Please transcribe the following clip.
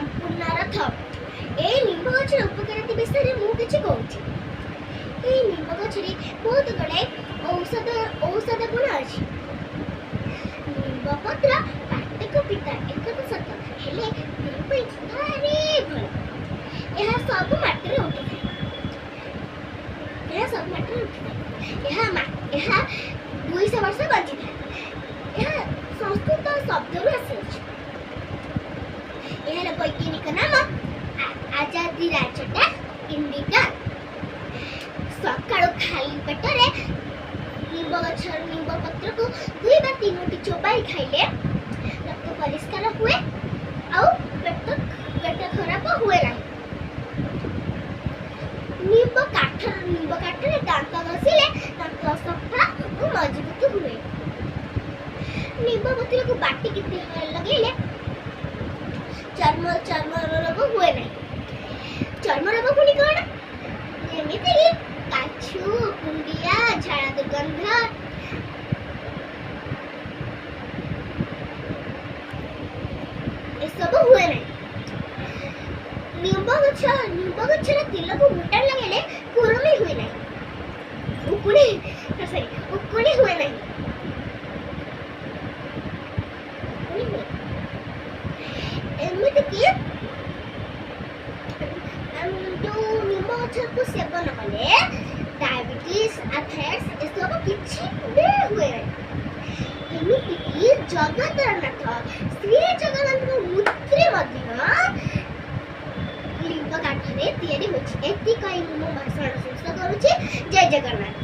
संपूर्ण रथ ए निम्ब गछर उपकारिता विषय मु किछि कहूछि। ए निम्ब गछरे बहुत गुड़ाए औषध गुण अछि। निम्ब पत्र पाटे को पिता एक तो सत हेले निम्ब भारी भल यह सब माटी रे उठे यह 200 वर्ष बंची था। यह संस्कृत शब्द रू आसी यह वैज्ञानिक नाम आजादी राजटा इंडिका। सकाळ खाली पेटरे निम्ब गछर निम्ब पत्र को 2 बा 3 चोबाई खाइले रक्त परिष्कार हुए आउ पेट खराब हुए ना। निम्ब काठरे दांत घसिले दांत सफा और मजबूत हुए। निम्ब पत्र को बाटी के लगेले चर्म रोग हुए ना। चर्म रोग पुनी कोन जेमिति काछु कुंडिया झाड़ा दुर्गंध ए सब हुए ना। निम्ब गछर तिल को मुटा लगेले कुरमी हुए ना। उकुणी हुए ना। एमिति कि जो निम्ब गछर को सेवन कले डायबिटीज आर्थराइटिस ए सब किछि भी हुए ना। एमिति कि जगन्नाथ श्री जगन्नाथ मूर्ति मध्य लिंब काठरे तैयारी होछि। एति कहि मो भाषण शेष करूछि। जय जगन्नाथ।